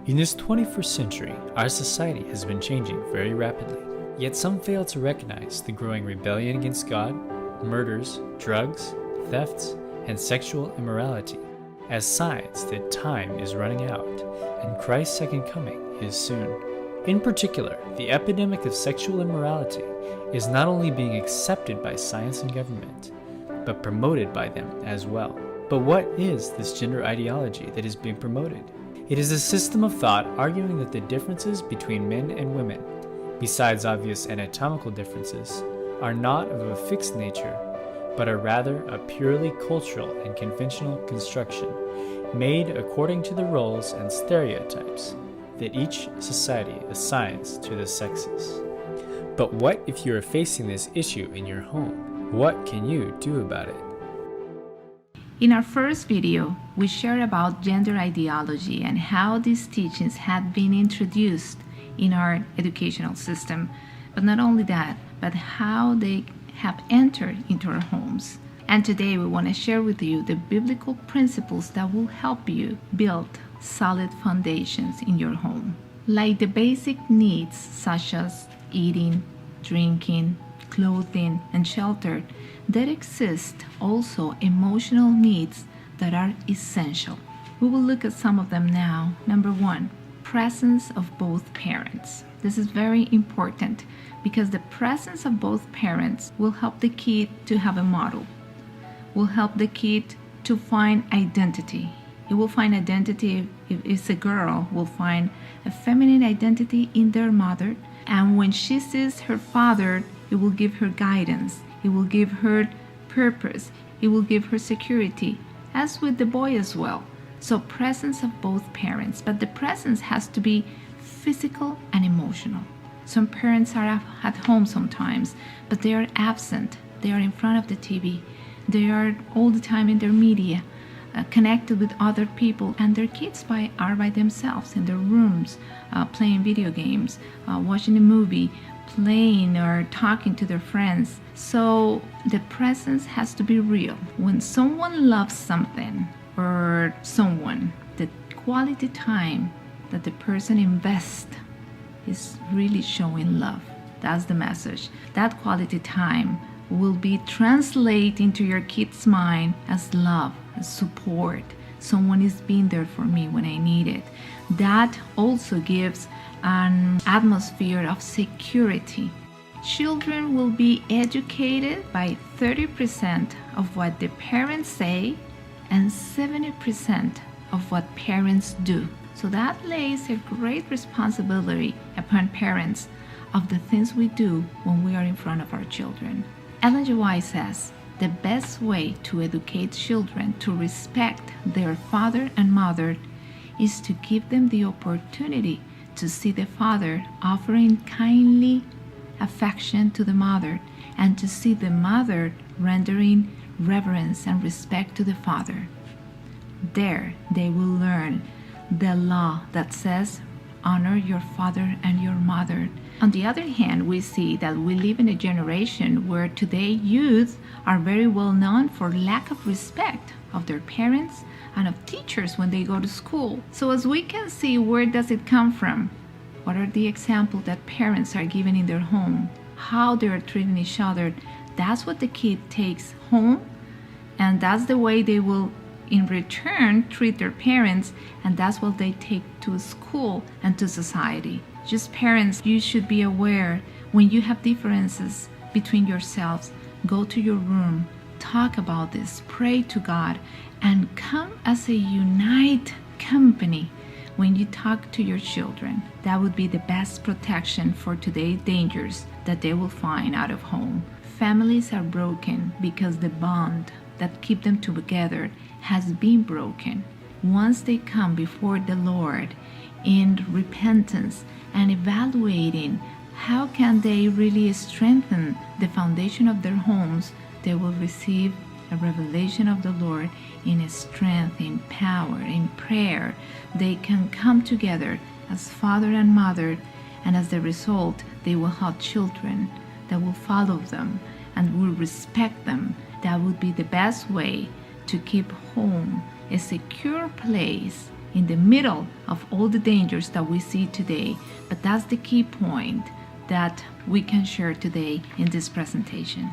In this 21st century, our society has been changing very rapidly, yet some fail to recognize the growing rebellion against God, murders, drugs, thefts, and sexual immorality as signs that time is running out and Christ's second coming is soon. In particular, the epidemic of sexual immorality is not only being accepted by science and government, but promoted by them as well. But what is this gender ideology that is being promoted? It is a system of thought arguing that the differences between men and women, besides obvious anatomical differences, are not of a fixed nature, but are rather a purely cultural and conventional construction made according to the roles and stereotypes that each society assigns to the sexes. But what if you are facing this issue in your home? What can you do about it? In our first video, we shared about gender ideology and how these teachings had been introduced in our educational system. But not only that, but how they have entered into our homes. And today we want to share with you the biblical principles that will help you build solid foundations in your home. Like the basic needs such as eating, drinking, clothing, and shelter, there exist also emotional needs that are essential. We will look at some of them now. Number one, presence of both parents. This is very important because the presence of both parents will help the kid to have a model, will help the kid to find identity. It will find identity, if it's a girl, will find a feminine identity in their mother, and when she sees her father, it will give her guidance, it will give her purpose, it will give her security, as with the boy as well. So presence of both parents, but the presence has to be physical and emotional. Some parents are at home sometimes, but they are absent. They are in front of the TV. They are all the time in their media, connected with other people, and their kids are by themselves in their rooms, playing video games, watching a movie, playing or talking to their friends. So the presence has to be real. When someone loves something or someone, the quality time that the person invests is really showing love. That's the message. That quality time will be translated into your kid's mind as love, as support. Someone is being there for me when I need it. That also gives an atmosphere of security. Children will be educated by 30% of what the parents say and 70% of what parents do. So that lays a great responsibility upon parents of the things we do when we are in front of our children. Ellen G. White says, the best way to educate children to respect their father and mother is to give them the opportunity to see the father offering kindly affection to the mother, and to see the mother rendering reverence and respect to the father. There they will learn the law that says, honor your father and your mother. On the other hand, we see that we live in a generation where today youth are very well known for lack of respect of their parents and of teachers when they go to school. So as we can see, where does it come from? What are the examples that parents are giving in their home? How they are treating each other? That's what the kid takes home, and that's the way they will in return treat their parents, and that's what they take to school and to society. Just parents, you should be aware when you have differences between yourselves, go to your room, talk about this, pray to God, and come as a united company when you talk to your children. That would be the best protection for today's dangers that they will find out of home. Families are broken because the bond that keep them together has been broken. Once they come before the Lord in repentance and evaluating how can they really strengthen the foundation of their homes, they will receive a revelation of the Lord in strength, in power, in prayer. They can come together as father and mother, and as a result, they will have children that will follow them and will respect them. That would be the best way to keep home a secure place in the middle of all the dangers that we see today. But that's the key point that we can share today in this presentation.